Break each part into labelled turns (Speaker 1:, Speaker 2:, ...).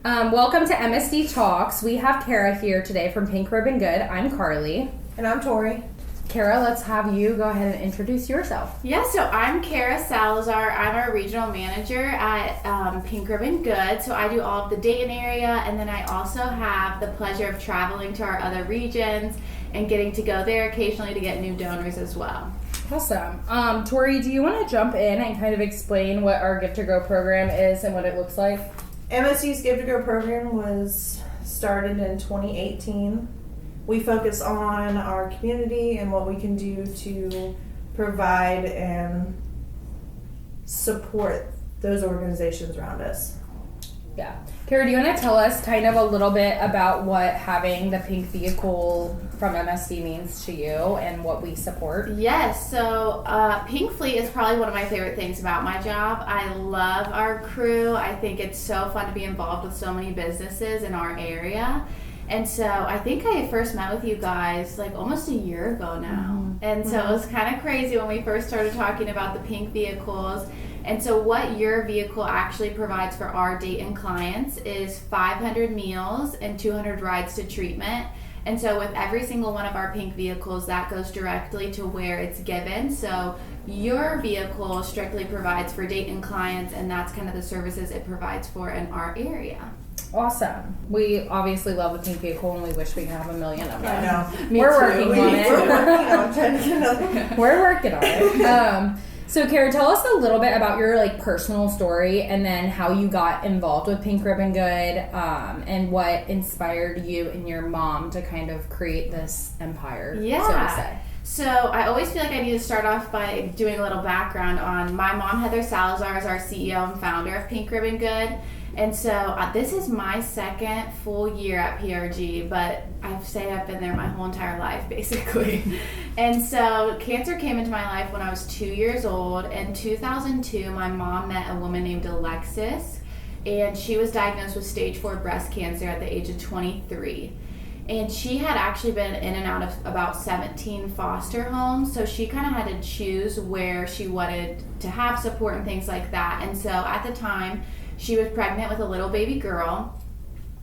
Speaker 1: Welcome to MSD Talks. We have Cara here today from Pink Ribbon Good. I'm Carly.
Speaker 2: And I'm Tori.
Speaker 1: Cara, let's have you go ahead and introduce yourself.
Speaker 3: Yeah, so I'm Cara Salazar. I'm our regional manager at Pink Ribbon Good. So I do all of the Dayton area, and then I also have the pleasure of traveling to our other regions and getting to go there occasionally to get new donors as well.
Speaker 1: Awesome. Tori, do you want to jump in and kind of explain what our Gift to Grow program is and what it looks like?
Speaker 2: MSD's Give to Grow program was started in 2018. We focus on our community and what we can do to provide and support those organizations around us.
Speaker 1: Yeah. Cara, do you want to tell us kind of a little bit about what having the pink vehicle from MSD means to you and what we support?
Speaker 3: Yes, so Pink Fleet is probably one of my favorite things about my job. I love our crew. I think it's so fun to be involved with so many businesses in our area. And so I think I first met with you guys like almost a year ago now. Mm-hmm. And so it was kind of crazy when we first started talking about the pink vehicles. And so what your vehicle actually provides for our Dayton clients is 500 meals and 200 rides to treatment. And so with every single one of our pink vehicles, that goes directly to where it's given. So your vehicle strictly provides for Dayton clients, and that's kind of the services it provides for in our area.
Speaker 1: Awesome. We obviously love the pink vehicle and we wish we could have a million of them.
Speaker 2: I know.
Speaker 1: We're working on it.
Speaker 2: We're working on trying to get another.
Speaker 1: We're working on it. So, Cara, tell us a little bit about your personal story and then how you got involved with Pink Ribbon Good, and what inspired you and your mom to kind of create this empire, so to say.
Speaker 3: So I always feel like I need to start off by doing a little background on my mom, Heather Salazar, is our CEO and founder of Pink Ribbon Good. And so this is my second full year at PRG, but I say I've been there my whole entire life, basically. And so cancer came into my life when I was 2 years old. In 2002, my mom met a woman named Alexis, and she was diagnosed with stage 4 breast cancer at the age of 23. And she had actually been in and out of about 17 foster homes, so she kind of had to choose where she wanted to have support and things like that. And so at the time, she was pregnant with a little baby girl,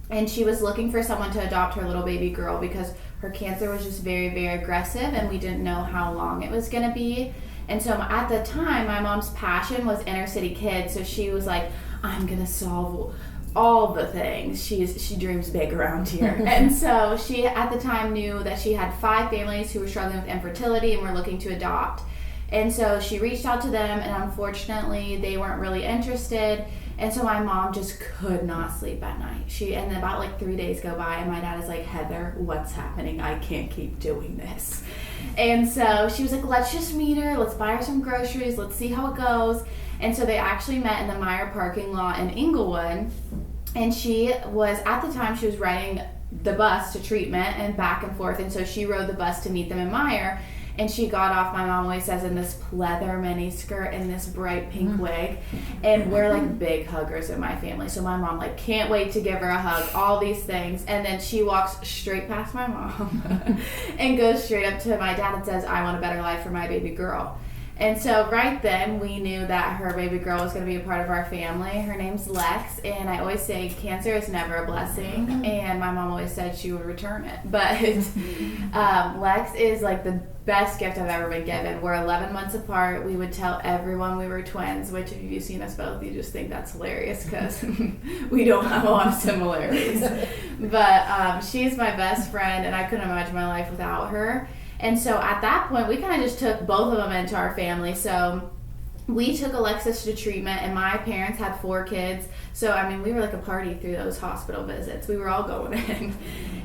Speaker 3: and she was looking for someone to adopt her little baby girl because her cancer was just very, very aggressive, and we didn't know how long it was going to be. And so at the time, my mom's passion was inner city kids, so she was like, I'm going to solve all the things. She dreams big around here. And so she at the time knew that she had 5 families who were struggling with infertility and were looking to adopt. And so she reached out to them, and unfortunately they weren't really interested. And so my mom just could not sleep at night. And about 3 days go by, and my dad is like, Heather, what's happening? I can't keep doing this. And so she was like, let's just meet her. Let's buy her some groceries. Let's see how it goes. And so they actually met in the Meyer parking lot in Inglewood. And she was, at the time, she was riding the bus to treatment and back and forth. And so she rode the bus to meet them in Meyer. And she got off, my mom always says, in this pleather mini skirt and this bright pink wig. And we're big huggers in my family. So my mom can't wait to give her a hug, all these things. And then she walks straight past my mom and goes straight up to my dad and says, I want a better life for my baby girl. And so right then we knew that her baby girl was going to be a part of our family. Her name's Lex, and I always say cancer is never a blessing, and my mom always said she would return it. But Lex is the best gift I've ever been given. We're 11 months apart. We would tell everyone we were twins, which if you've seen us both, you just think that's hilarious because we don't have a lot of similarities. But she's my best friend, and I couldn't imagine my life without her. And so at that point, we kind of just took both of them into our family. So we took Alexis to treatment, and my parents had 4 kids. So, we were like a party through those hospital visits. We were all going in.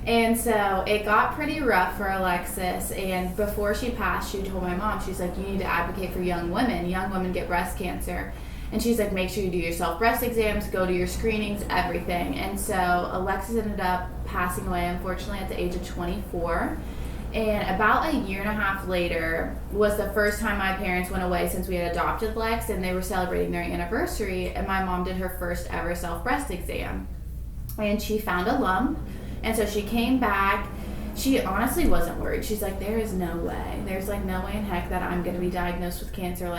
Speaker 3: And so it got pretty rough for Alexis. And before she passed, she told my mom, she's like, you need to advocate for young women. Young women get breast cancer. And she's like, make sure you do your self-breast exams, go to your screenings, everything. And so Alexis ended up passing away, unfortunately, at the age of 24. And about a year and a half later was the first time my parents went away since we had adopted Lex, and they were celebrating their anniversary, and my mom did her first ever self-breast exam. And she found a lump, and so she came back. She honestly wasn't worried. She's like, there is no way. There's no way in heck that I'm going to be diagnosed with cancer.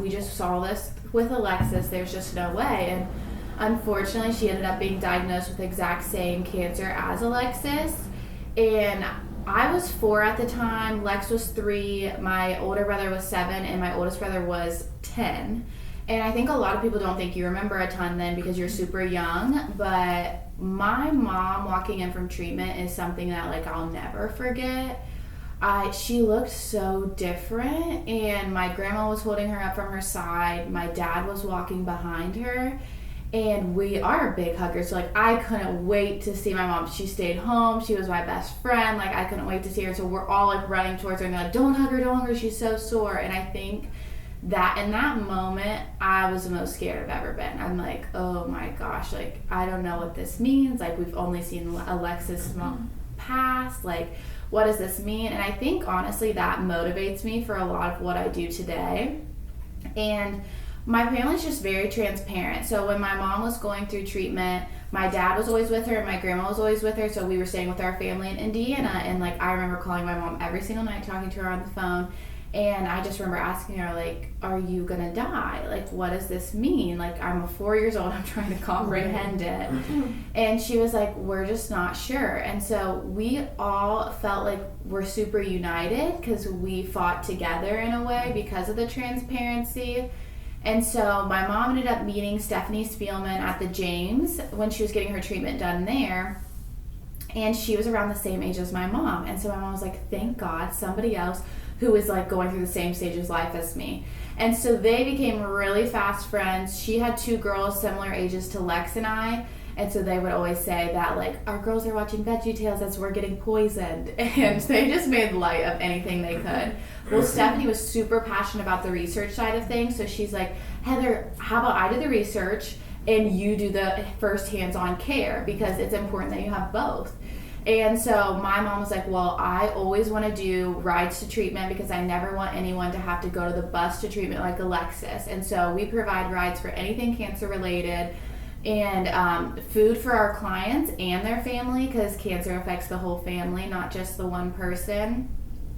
Speaker 3: We just saw this with Alexis. There's just no way. And unfortunately, she ended up being diagnosed with the exact same cancer as Alexis. And I was 4 at the time, Lex was 3, my older brother was 7, and my oldest brother was 10. And I think a lot of people don't think you remember a ton then because you're super young, but my mom walking in from treatment is something that like I'll never forget. She looked so different, and my grandma was holding her up from her side. My dad was walking behind her, and we are big huggers. So like I couldn't wait to see my mom. She stayed home. She was my best friend. Like I couldn't wait to see her. So we're all like running towards her and like, don't hug her. She's so sore. And I think that in that moment, I was the most scared I've ever been. I'm like, oh my gosh, like I don't know what this means. Like we've only seen Alexis mom pass. Like what does this mean? And I think honestly that motivates me for a lot of what I do today. And my family's just very transparent. So when my mom was going through treatment, my dad was always with her and my grandma was always with her. So we were staying with our family in Indiana. And like I remember calling my mom every single night, talking to her on the phone. And I just remember asking her, like, are you gonna die? Like, what does this mean? Like, I'm 4 years old, I'm trying to comprehend it. And she was like, we're just not sure. And so we all felt like we're super united because we fought together in a way because of the transparency. And so my mom ended up meeting Stephanie Spielman at the James when she was getting her treatment done there. And she was around the same age as my mom. And so my mom was like, thank God, somebody else who is like going through the same stage of life as me. And so they became really fast friends. She had 2 girls similar ages to Lex and I. And so they would always say that like, our girls are watching VeggieTales as we're getting poisoned. And they just made light of anything they could. Well, Stephanie was super passionate about the research side of things. So she's like, Heather, how about I do the research and you do the first hands-on care, because it's important that you have both. And so my mom was like, well, I always want to do rides to treatment because I never want anyone to have to go to the bus to treatment like Alexis. And so we provide rides for anything cancer related and food for our clients and their family, because cancer affects the whole family, not just the one person.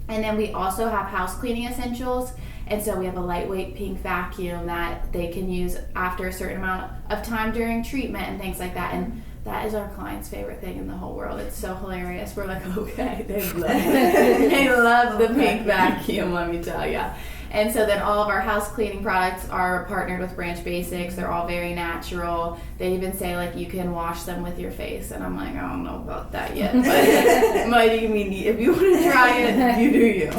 Speaker 3: And then we also have house cleaning essentials. And so we have a lightweight pink vacuum that they can use after a certain amount of time during treatment and things like that. And that is our client's favorite thing in the whole world. It's so hilarious. We're like, okay, they love it. They love the pink vacuum, let me tell you. And so then all of our house cleaning products are partnered with Branch Basics. They're all very natural. They even say like you can wash them with your face. And I'm like, I don't know about that yet. But I mean, if you want to try it, you do you.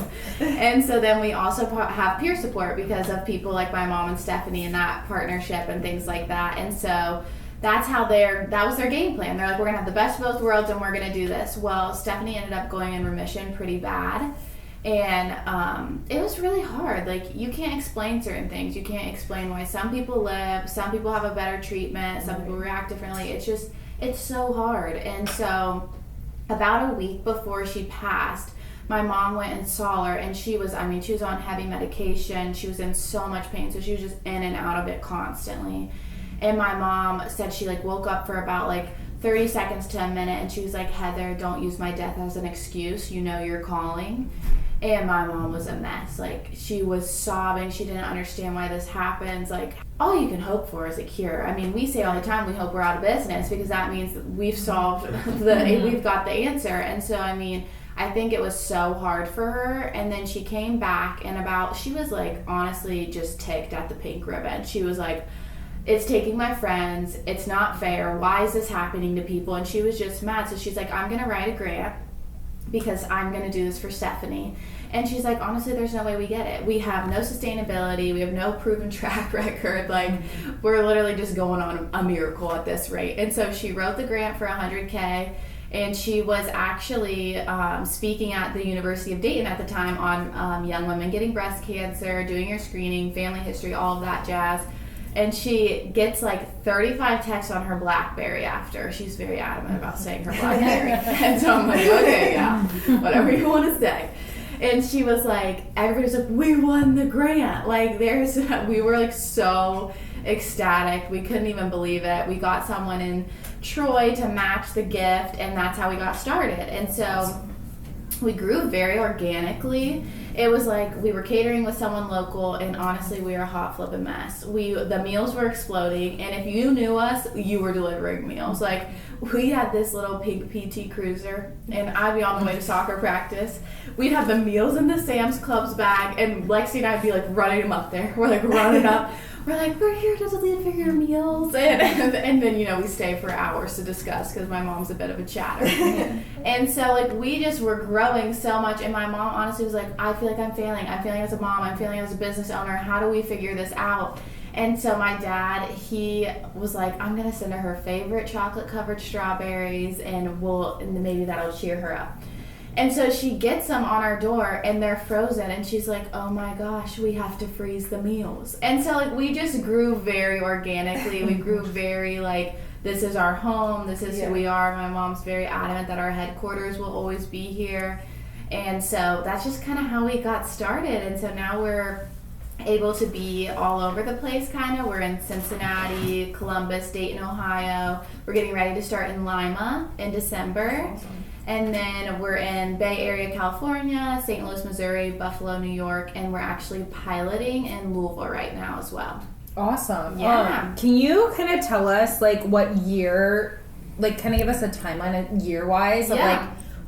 Speaker 3: And so then we also have peer support because of people like my mom and Stephanie and that partnership and things like that. And so that was their game plan. They're like, we're going to have the best of both worlds and we're going to do this. Well, Stephanie ended up going in remission pretty bad. And it was really hard. Like, you can't explain certain things. You can't explain why some people live, some people have a better treatment, some people react differently. It's so hard. And so about a week before she passed, my mom went and saw her, and she was on heavy medication. She was in so much pain, so she was just in and out of it constantly. And my mom said she like woke up for about like 30 seconds to a minute, and she was like, Heather, don't use my death as an excuse. You know you're calling. And my mom was a mess. Like, she was sobbing. She didn't understand why this happens. Like, all you can hope for is a cure. I mean, we say all the time we hope we're out of business because that means that we've solved we've got the answer. And so, I mean, I think it was so hard for her. And then she came back and she was like, honestly, just ticked at the pink ribbon. She was like, it's taking my friends. It's not fair. Why is this happening to people? And she was just mad. So she's like, I'm going to write a grant because I'm going to do this for Stephanie. And she's like, honestly, there's no way we get it. We have no sustainability. We have no proven track record. Like, we're literally just going on a miracle at this rate. And so she wrote the grant for $100K. And she was actually speaking at the University of Dayton at the time on young women getting breast cancer, doing your screening, family history, all of that jazz. And she gets like 35 texts on her BlackBerry after. She's very adamant about saying her BlackBerry. And so I'm like, okay, yeah, whatever you want to say. And she was like, everybody's like, we won the grant. Like, we were like so ecstatic. We couldn't even believe it. We got someone in Troy to match the gift, and that's how we got started. And so we grew very organically, it was like we were catering with someone local, and honestly, we were a hot flipping mess. The meals were exploding, and if you knew us, you were delivering meals. Like, we had this little pink PT Cruiser, and I'd be on the way to soccer practice. We'd have the meals in the Sam's Club's bag, and Lexi and I'd be like running them up there. We're like running up. We're like, we're here to deliver your meals. And then, you know, we stay for hours to discuss because my mom's a bit of a chatter. And so, like, we just were growing so much. And my mom honestly was like, I feel like I'm failing. I'm failing as a mom. I'm failing as a business owner. How do we figure this out? And so my dad, he was like, I'm going to send her favorite chocolate-covered strawberries, and maybe that'll cheer her up. And so she gets them on our door, and they're frozen, and she's like, oh my gosh, we have to freeze the meals. And so, like, we just grew very organically. We grew very, like, this is our home, this is who we are. My mom's very adamant that our headquarters will always be here. And so that's just kind of how we got started. And so now we're able to be all over the place, kind of. We're in Cincinnati, Columbus, Dayton, Ohio. We're getting ready to start in Lima in December. Awesome. And then we're in Bay Area, California, St. Louis, Missouri, Buffalo, New York, and we're actually piloting in Louisville right now as well.
Speaker 1: Awesome.
Speaker 3: Yeah.
Speaker 1: Can you kind of tell us, like, what year, like, kind of give us a timeline year-wise of, like,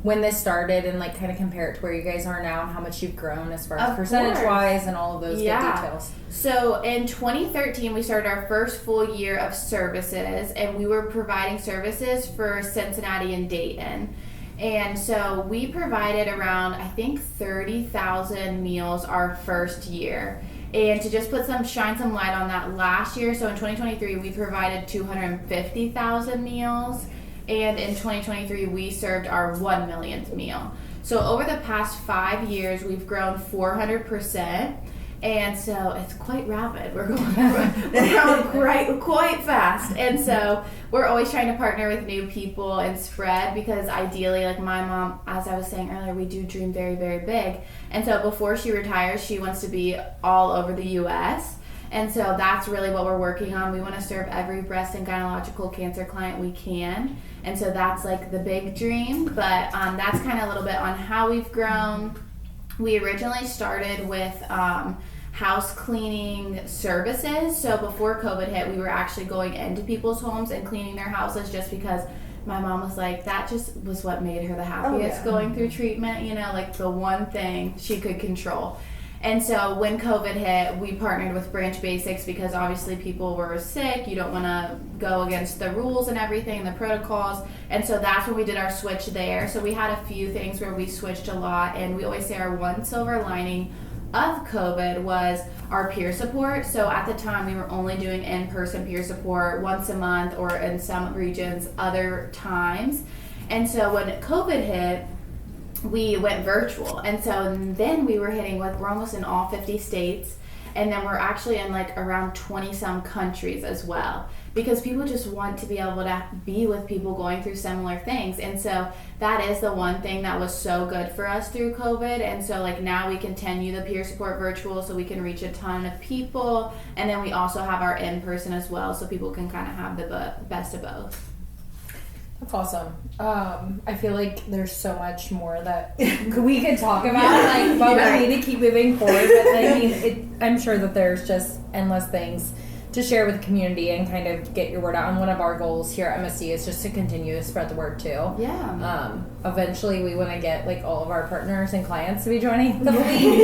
Speaker 1: when this started, and, like, kind of compare it to where you guys are now and how much you've grown as far as percentage-wise and all of those good details.
Speaker 3: So in 2013, we started our first full year of services, and we were providing services for Cincinnati and Dayton. And so we provided around, I think, 30,000 meals our first year. And to just shine some light on that, last year, so in 2023, we provided 250,000 meals. And in 2023, we served our 1 millionth meal. So over the past 5 years, we've grown 400%. And so it's quite rapid. We're growing quite fast. And so we're always trying to partner with new people and spread, because ideally, like my mom, as I was saying earlier, we do dream very, very big. And so before she retires, she wants to be all over the U.S. And so that's really what we're working on. We want to serve every breast and gynecological cancer client we can. And so that's like the big dream. But that's kind of a little bit on how we've grown. We originally started with house cleaning services. So before COVID hit, we were actually going into people's homes and cleaning their houses, just because my mom was like, that just was what made her the happiest going through treatment, you know, like the one thing she could control. And so when COVID hit, we partnered with Branch Basics, because obviously people were sick. You don't want to go against the rules and everything, the protocols. And so that's when we did our switch there. So we had a few things where we switched a lot. And we always say our one silver lining of COVID was our peer support. So at the time, we were only doing in-person peer support once a month, or in some regions other times. And so when COVID hit, we went virtual. And so then we were hitting, like, we're almost in all 50 states. And then we're actually in like around 20 some countries as well, because people just want to be able to be with people going through similar things. And so that is the one thing that was so good for us through COVID. And so, like, now we continue the peer support virtual, so we can reach a ton of people. And then we also have our in-person as well, so people can kind of have the best of both.
Speaker 1: That's awesome. I feel like there's so much more that we could talk about, like, but we need to keep moving forward. But I mean, I'm sure that there's just endless things to share with the community and kind of get your word out. And one of our goals here at MSC is just to continue to spread the word too.
Speaker 3: Yeah.
Speaker 1: Eventually, we want to get like all of our partners and clients to be joining the league,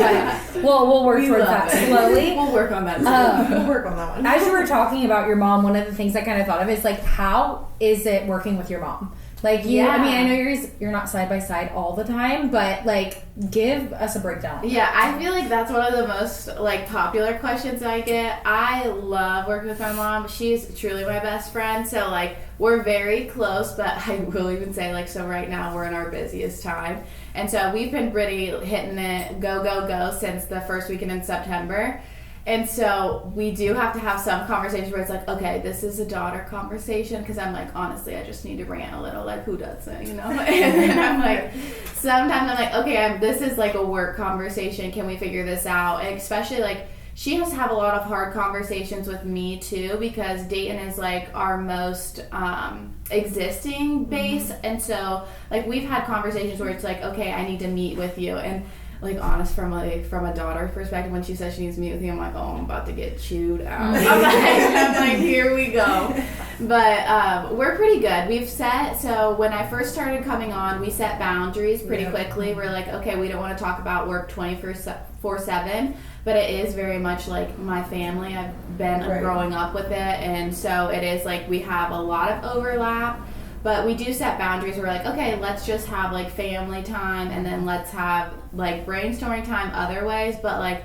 Speaker 1: but we'll work towards that slowly.
Speaker 3: We'll work on that too.
Speaker 2: We'll work on that one.
Speaker 1: As you were talking about your mom, one of the things I kind of thought of is like, how is it working with your mom? Like, I mean, I know you're not side by side all the time, but like, give us a breakdown.
Speaker 3: Yeah, I feel like that's one of the most like popular questions I get. I love working with my mom. She's truly my best friend, so like, we're very close, but I will even say, like, so right now we're in our busiest time. And so we've been pretty hitting it go since the first weekend in September. And so we do have to have some conversations where it's like, okay, this is a daughter conversation, because I'm like, honestly, I just need to rant a little, like, who doesn't, you know? And then I'm like, sometimes I'm like, okay, this is like a work conversation. Can we figure this out? And especially, like, she has to have a lot of hard conversations with me too, because Dayton is like our most existing base. And so, like, we've had conversations where it's like, okay, I need to meet with you. And like honest from a daughter perspective. When she says she needs to meet with you, I'm like, oh, I'm about to get chewed out. I'm like, here we go. But we're pretty good. So when I first started coming on, we set boundaries pretty quickly. We're like, okay, we don't want to talk about work 24/7, but it is very much like my family. I've been growing up with it, and so it is like we have a lot of overlap. But we do set boundaries. We're like, okay, let's just have like family time, and then let's have like brainstorming time other ways. But like,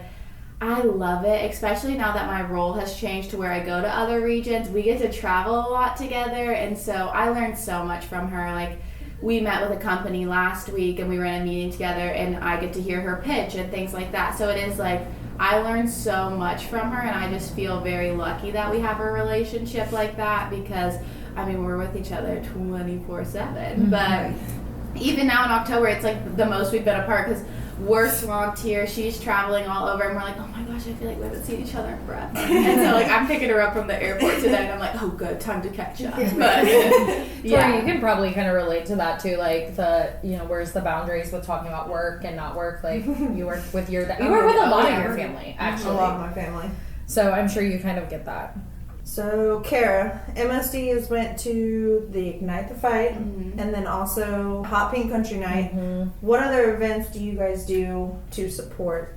Speaker 3: I love it, especially now that my role has changed to where I go to other regions. We get to travel a lot together, and so I learned so much from her. Like, we met with a company last week, and we were in a meeting together, and I get to hear her pitch and things like that. So it is like, I learned so much from her, and I just feel very lucky that we have a relationship like that, because I mean, we're with each other 24/7, but even now in October, it's like the most we've been apart, because we're swamped here. She's traveling all over, and we're like, oh my gosh, I feel like we haven't seen each other in forever. And so like, I'm picking her up from the airport today, and I'm like, oh good, time to catch up. But
Speaker 1: yeah, you can probably kind of relate to that too, like where's the boundaries with talking about work and not work. Like, you work with a lot of your family, actually.
Speaker 2: A lot of my family.
Speaker 1: So I'm sure you kind of get that.
Speaker 2: So, Cara, MSD has went to the Ignite the Fight, and then also Hot Pink Country Night. What other events do you guys do to support?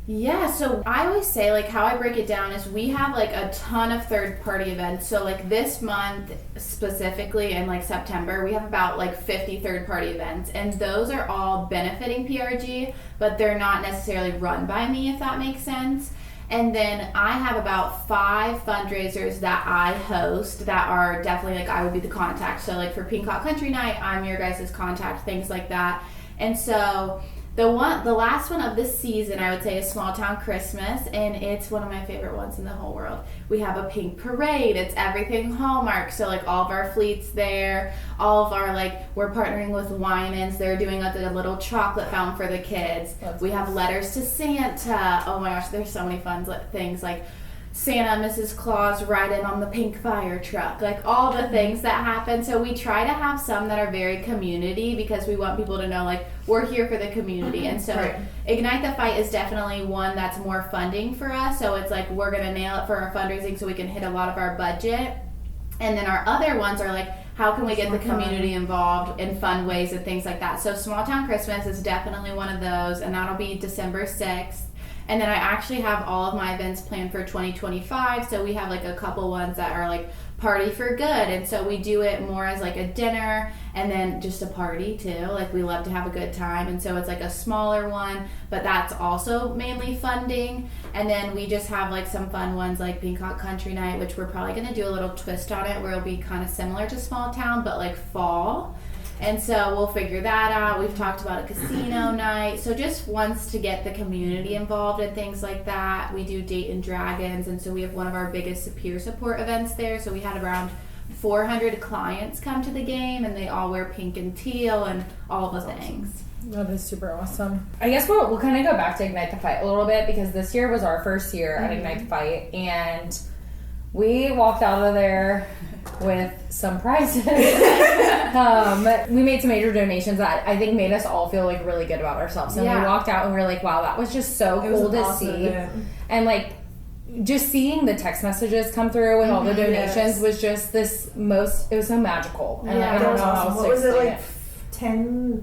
Speaker 3: Yeah, so I always say, like, how I break it down is we have like a ton of third-party events. So like this month specifically, in like September, we have about like 50 third-party events, and those are all benefiting PRG, but they're not necessarily run by me, if that makes sense. And then I have about 5 fundraisers that I host that are definitely like, I would be the contact. So like for Pink Hot Country Night, I'm your guys' contact, things like that. And so the last one of this season, I would say, is Small Town Christmas, and it's one of my favorite ones in the whole world. We have a pink parade. It's everything Hallmark. So like all of our fleets there, all of our we're partnering with Winans. They're doing a little chocolate fountain for the kids. We have letters to Santa. Oh my gosh, there's so many fun things, like Santa, Mrs. Claus ride in on the pink fire truck, like all the things that happen. So we try to have some that are very community, because we want people to know like we're here for the community. And so Ignite the Fight is definitely one that's more funding for us. So it's like, we're going to nail it for our fundraising so we can hit a lot of our budget. And then our other ones are like, how can we get the community involved in fun ways and things like that. So Small Town Christmas is definitely one of those, and that'll be December 6th. And then I actually have all of my events planned for 2025. So we have like a couple ones that are like Party for Good. And so we do it more as like a dinner and then just a party too. Like, we love to have a good time. And so it's like a smaller one, but that's also mainly funding. And then we just have like some fun ones like Pink Hot Country Night, which we're probably going to do a little twist on it, where it'll be kind of similar to Small Town, but like fall. And so we'll figure that out. We've talked about a casino night. So just ones to get the community involved and things like that. We do Dayton Dragons, and so we have one of our biggest peer support events there. So we had around 400 clients come to the game, and they all wear pink and teal and all the things.
Speaker 1: That is super awesome. I guess we'll kind of go back to Ignite the Fight a little bit, because this year was our first year at Ignite the Fight, and we walked out of there with some prizes. We made some major donations that I think made us all feel like really good about ourselves. And we walked out and we were like, wow, that was just so cool to see. And like, just seeing the text messages come through with all the donations was just it was so magical. And I don't know how else to explain it.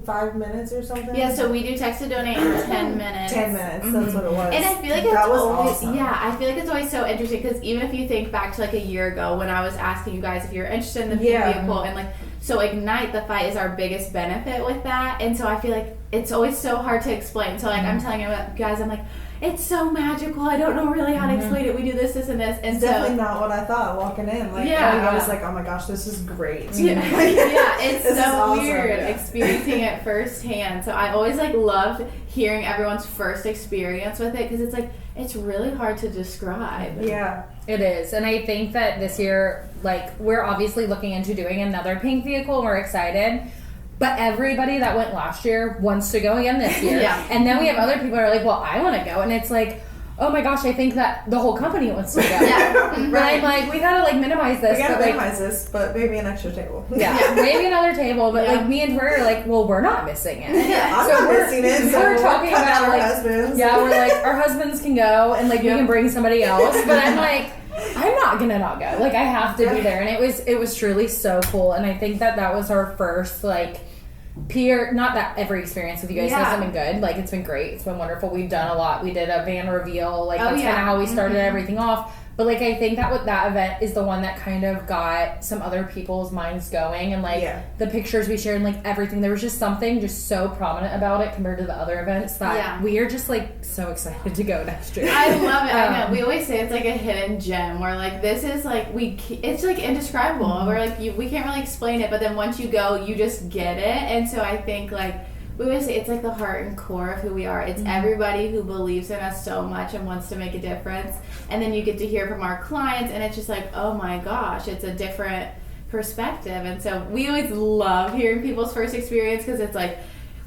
Speaker 2: 5 minutes or something?
Speaker 3: Yeah, so we do text to donate in 10 minutes.
Speaker 2: 10 minutes, that's what it was.
Speaker 3: And I feel like I feel like it's always so interesting, because even if you think back to like a year ago when I was asking you guys if you're interested in the vehicle, and like, so Ignite the Fight is our biggest benefit with that. And so I feel like it's always so hard to explain. So like, I'm telling you guys, I'm like, it's so magical. I don't know really how to explain it. We do this, and this. And
Speaker 2: it's definitely not what I thought walking in. Like, I was like, oh my gosh, this is great.
Speaker 3: It's so awesome. Weird experiencing it firsthand. So I always like loved hearing everyone's first experience with it, because it's like, it's really hard to describe.
Speaker 2: Yeah,
Speaker 1: it is. And I think that this year, like, we're obviously looking into doing another pink vehicle, and we're excited. But everybody that went last year wants to go again this year. And then we have other people that are like, well, I want to go. And it's like, oh my gosh, I think that the whole company wants to go.
Speaker 3: Yeah.
Speaker 1: But I'm like, we gotta like minimize this.
Speaker 2: We gotta
Speaker 1: but, like,
Speaker 2: minimize this, but maybe an extra table.
Speaker 1: Yeah, maybe another table, but
Speaker 3: Yeah.
Speaker 1: like me and Tori are like, well, we're not missing it.
Speaker 3: Yeah.
Speaker 2: I'm
Speaker 1: So
Speaker 2: not
Speaker 1: we're-
Speaker 2: missing it, so
Speaker 1: we're
Speaker 2: we're
Speaker 1: talking
Speaker 2: cutting out
Speaker 1: about,
Speaker 2: our
Speaker 1: like,
Speaker 2: husbands.
Speaker 1: Yeah, we're like, our husbands can go and like we
Speaker 2: Yeah.
Speaker 1: can bring somebody else. But I'm like, I'm not gonna not go. Like I have to be
Speaker 2: Yeah.
Speaker 1: there. And it was truly so cool. And I think that was our first like peer, not that every experience with you guys
Speaker 3: Yeah.
Speaker 1: hasn't been good. Like it's been great. It's been wonderful. We've done a lot. We did a van reveal. Like
Speaker 3: Oh,
Speaker 1: that's
Speaker 3: yeah.
Speaker 1: kind of how we started
Speaker 3: Mhm.
Speaker 1: everything off. But like I think that with that event is the one that kind of got some other people's minds going, and like
Speaker 2: Yeah.
Speaker 1: the pictures we shared and like everything, there was just something just so prominent about it compared to the other events that
Speaker 3: Yeah.
Speaker 1: we are just like so excited to go next year.
Speaker 3: I love it. I know.
Speaker 1: Um,
Speaker 3: We always say it's like a hidden gem where like this is like it's like indescribable.
Speaker 1: Mm-hmm.
Speaker 3: We're like we can't really explain it, but then once you go, you just get it. And so I think like we always say it's like the heart and core of who we are. It's everybody who believes in us so much and wants to make a difference. And then you get to hear from our clients, and it's just like, oh my gosh, it's a different perspective. And so we always love hearing people's first experience because it's like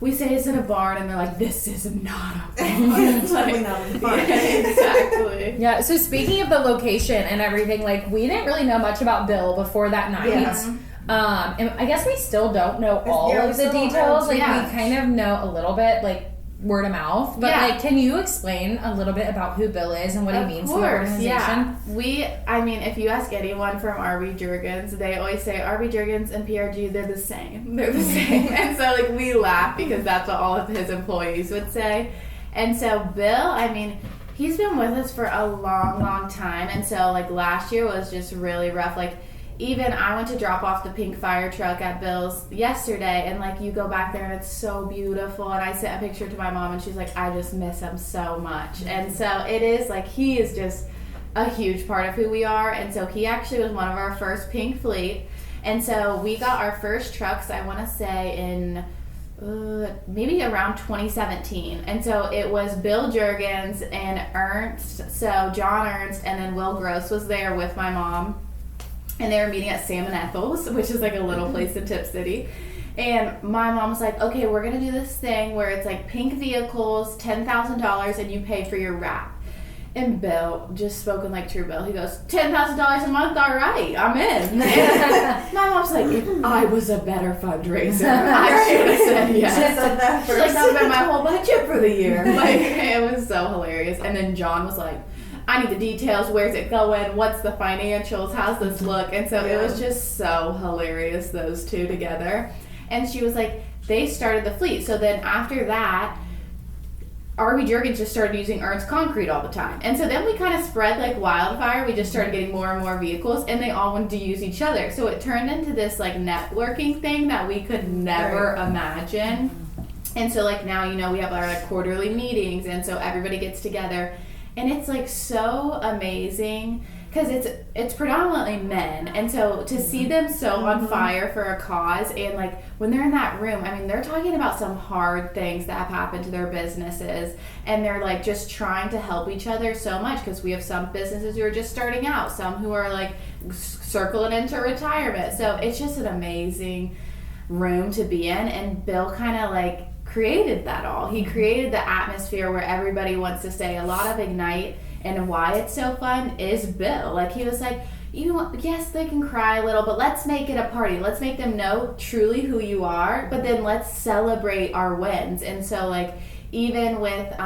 Speaker 3: we say it's in a barn, and they're like, this is not a barn.
Speaker 2: It's totally not fun.
Speaker 3: Yeah, exactly.
Speaker 1: Yeah, so speaking of the location and everything, like we didn't really know much about Bill before that night.
Speaker 2: Yeah.
Speaker 1: And I guess we still don't know all
Speaker 2: Yeah, we
Speaker 1: of the
Speaker 2: still don't
Speaker 1: details.
Speaker 2: know.
Speaker 1: Like
Speaker 3: Yeah.
Speaker 1: we kind of know a little bit, like word of mouth. But
Speaker 3: Yeah.
Speaker 1: like, can you explain a little bit about who Bill is and what he means to the organization?
Speaker 3: Yeah. I mean, if you ask anyone from RB Jurgens, they always say RB Jurgens and PRG, they're the same. They're the same. And so, like, we laugh because that's what all of his employees would say. And so, Bill, I mean, he's been with us for a long, long time. And so, like, last year was just really rough. Like, even I went to drop off the pink fire truck at Bill's yesterday, and like you go back there and it's so beautiful, and I sent a picture to my mom and she's like, I just miss him so much. And so it is like he is just a huge part of who we are. And so he actually was one of our first pink fleet, and so we got our first trucks, I want to say in maybe around 2017. And so it was Bill Jurgens and Ernst, so John Ernst, and then Will Gross was there with my mom. And they were meeting at Sam and Ethel's, which is like a little place in Tip City. And my mom was like, okay, we're going to do this thing where it's like pink vehicles, $10,000, and you pay for your wrap. And Bill, just spoken like true Bill, he goes, $10,000 a month, all right, I'm in. And my mom's like, if I was a better fundraiser, I should have said yes.
Speaker 2: She said that
Speaker 3: She's like,
Speaker 2: first.
Speaker 3: that would have been my whole budget for the year. Like, it was so hilarious. And then John was like, I need the details. Where's it going? What's the financials? How's this look? And so it was just so hilarious, those two together. And she was like, they started the fleet. So then after that, RB Jurgens just started using Ernst Concrete all the time. And so then we kind of spread like wildfire. We just started getting more and more vehicles, and they all wanted to use each other. So it turned into this like networking thing that we could never imagine. And so like now, you know, we have our like quarterly meetings, and so everybody gets together. And it's like so amazing because it's predominantly men, and so to see them so on fire for a cause, and like when they're in that room, I mean, they're talking about some hard things that have happened to their businesses, and they're like just trying to help each other so much because we have some businesses who are just starting out, some who are like circling into retirement. So it's just an amazing room to be in, and Bill kind of like created that all. He created the atmosphere where everybody wants to stay. A lot of Ignite and why it's so fun is Bill. Like he was like, you know what, yes, they can cry a little, but let's make it a party. Let's make them know truly who you are, but then let's celebrate our wins. And so like even with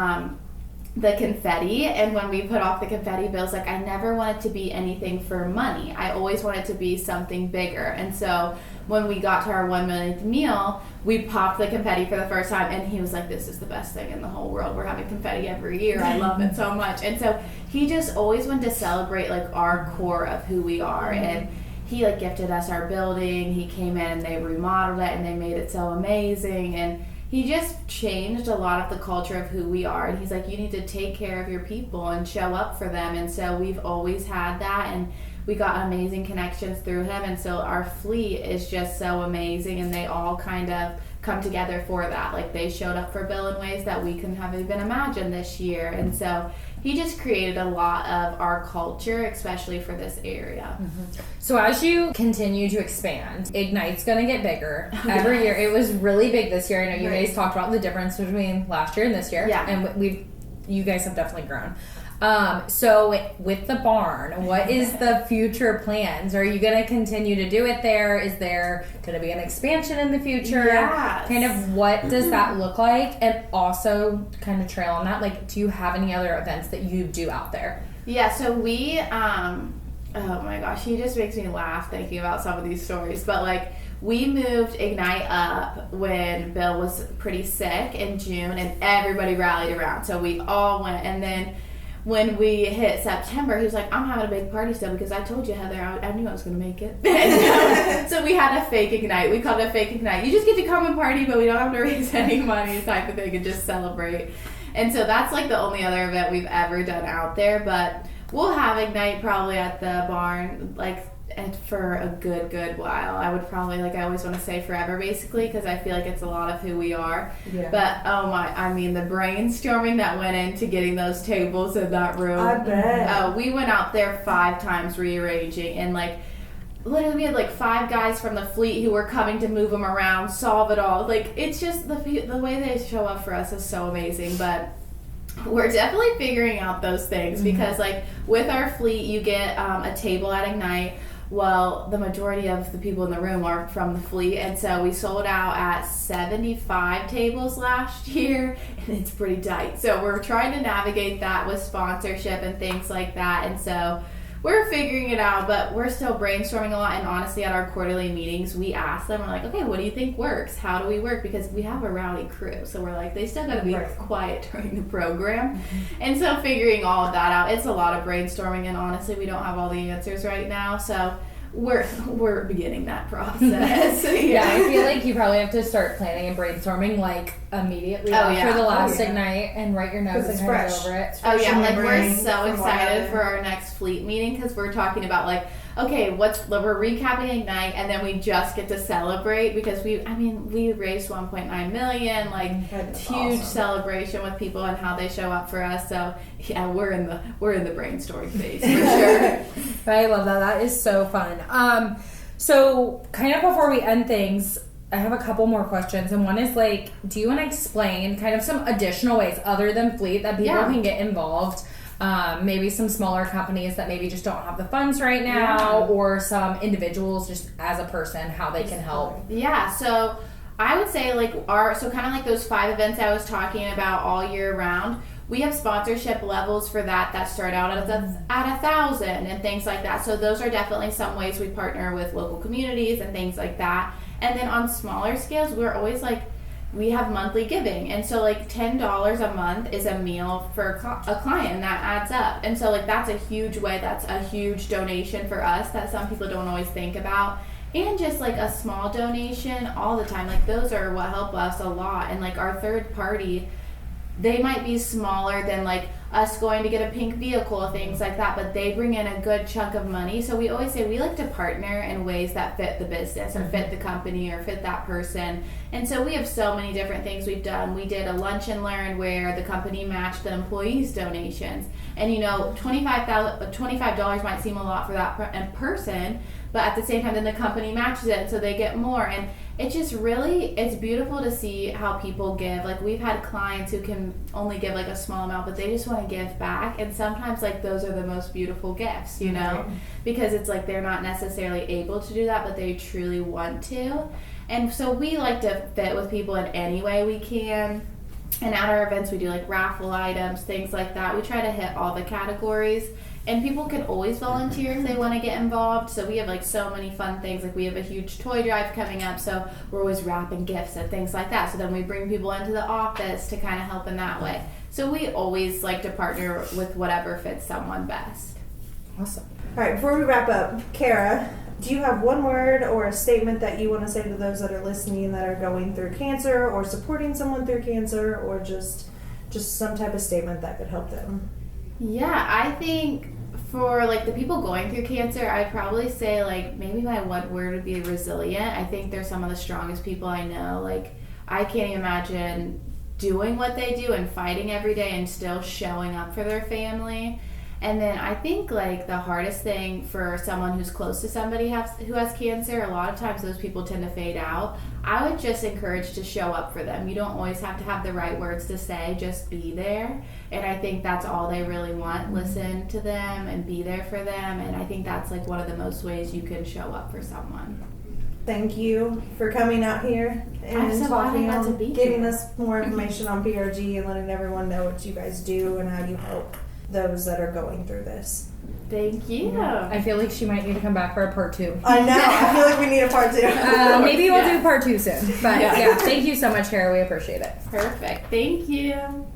Speaker 3: the confetti, and when we put off the confetti, Bill's like, I never want it to be anything for money. I always want it to be something bigger. And so when we got to our 1 millionth meal, we popped the confetti for the first time, and he was like, this is the best thing in the whole world. We're having confetti every year. I love it so much. And so he just always wanted to celebrate like our core of who we are. And he like gifted us our building. He came in and they remodeled it, and they made it so amazing. And he just changed a lot of the culture of who we are. And he's like, you need to take care of your people and show up for them. And so we've always had that, and we got amazing connections through him. And so our fleet is just so amazing, and they all kind of come together for that. Like they showed up for Bill in ways that we couldn't have even imagined this year. And so he just created a lot of our culture, especially for this area.
Speaker 1: So as you continue to expand, Ignite's going to get bigger every year. It was really big this year. I know you guys talked about the difference between last year and this year.
Speaker 3: Yeah.
Speaker 1: And you guys have definitely grown. So with the barn, what is the future plans? Are you going to continue to do it there? Is there going to be an expansion in the future?
Speaker 3: Yes.
Speaker 1: Kind of what does that look like? And also kind of trail on that, like, do you have any other events that you do out there?
Speaker 3: Yeah, so we, oh my gosh, he just makes me laugh thinking about some of these stories. But like, we moved Ignite up when Bill was pretty sick in June, and everybody rallied around. So we all went, and then when we hit September, he was like, I'm having a big party still because I told you, Heather, I knew I was going to make it. So we had a fake Ignite. We called it a fake Ignite. You just get to come and party, but we don't have to raise any money type of thing and just celebrate. And so that's like the only other event we've ever done out there. But we'll have Ignite probably at the barn, like, and for a good while. I would probably, like, I always want to say forever, basically, because I feel like it's a lot of who we are.
Speaker 2: Yeah.
Speaker 3: But I mean, the brainstorming that went into getting those tables in that room.
Speaker 2: I bet.
Speaker 3: We went out there 5 times rearranging, and like, literally we had like 5 guys from the fleet who were coming to move them around, solve it all. Like, it's just the way they show up for us is so amazing. But we're definitely figuring out those things because, like, with our fleet, you get a table at Ignite. Well, the majority of the people in the room are from the fleet, and so we sold out at 75 tables last year, and it's pretty tight. So we're trying to navigate that with sponsorship and things like that, and so we're figuring it out, but we're still brainstorming a lot. And honestly, at our quarterly meetings, we ask them, we're like, okay, what do you think works? How do we work? Because we have a rowdy crew, so we're like, they still got to be quiet during the program. And so figuring all of that out, it's a lot of brainstorming, and honestly, we don't have all the answers right now, so we're beginning that process.
Speaker 1: Yeah, I feel like you probably have to start planning and brainstorming like immediately after the last Ignite and write your notes and kind of go over it.
Speaker 3: Oh yeah, like we're so excited for our next fleet meeting because we're talking about like, okay, we're recapping Ignite, and then we just get to celebrate because we raised 1.9 million, like huge celebration with people and how they show up for us. So yeah, we're in the brainstorming phase for sure.
Speaker 1: I love that. That is so fun. So kind of before we end things, I have a couple more questions, and one is like, do you want to explain kind of some additional ways other than fleet that people can get involved? Maybe some smaller companies that maybe just don't have the funds right now, or some individuals just as a person, how they can help.
Speaker 3: Yeah, so I would say like so kind of like those 5 events I was talking about all year round, we have sponsorship levels for that start out at 1,000 and things like that. So those are definitely some ways we partner with local communities and things like that. And then on smaller scales, we're always like, we have monthly giving, and so like $10 a month is a meal for a client, and that adds up. And so like that's a huge way, that's a huge donation for us that some people don't always think about. And just like a small donation all the time, like those are what help us a lot. And like our third party, they might be smaller than like us going to get a pink vehicle, things like that, but they bring in a good chunk of money. So we always say we like to partner in ways that fit the business or fit the company or fit that person. And so we have so many different things we've done. We did a lunch and learn where the company matched the employees' donations. And you know, $25 might seem a lot for that person, but at the same time, then the company matches it, so they get more. And it just really, it's beautiful to see how people give. Like, we've had clients who can only give like a small amount, but they just want to give back. And sometimes like those are the most beautiful gifts, you know, because it's like they're not necessarily able to do that, but they truly want to. And so we like to fit with people in any way we can. And at our events, we do like raffle items, things like that. We try to hit all the categories. And people can always volunteer if they want to get involved. So we have like so many fun things. Like we have a huge toy drive coming up, so we're always wrapping gifts and things like that. So then we bring people into the office to kind of help in that way. So we always like to partner with whatever fits someone best.
Speaker 1: Awesome.
Speaker 2: All right, before we wrap up, Cara, do you have one word or a statement that you want to say to those that are listening that are going through cancer or supporting someone through cancer, or just some type of statement that could help them?
Speaker 3: Yeah, I think for like the people going through cancer, I'd probably say like maybe my one word would be resilient. I think they're some of the strongest people I know. Like, I can't imagine doing what they do and fighting every day and still showing up for their family. And then I think like the hardest thing for someone who's close to somebody who has cancer, a lot of times those people tend to fade out. I would just encourage to show up for them. You don't always have to have the right words to say, just be there. And I think that's all they really want. Listen to them and be there for them. And I think that's like one of the most ways you can show up for someone.
Speaker 2: Thank you for coming out here
Speaker 3: I'm
Speaker 2: and
Speaker 3: so glad I got to be
Speaker 2: giving
Speaker 3: here.
Speaker 2: us more information on PRG and letting everyone know what you guys do and how you help those that are going through this.
Speaker 3: Thank you.
Speaker 1: I feel like she might need to come back for a part 2.
Speaker 2: I know. I feel like we need a part 2.
Speaker 1: Maybe we'll
Speaker 3: Yeah.
Speaker 1: do part 2 soon. But
Speaker 3: Yeah.
Speaker 1: yeah, thank you so much, Cara. We appreciate it.
Speaker 3: Perfect. Thank you.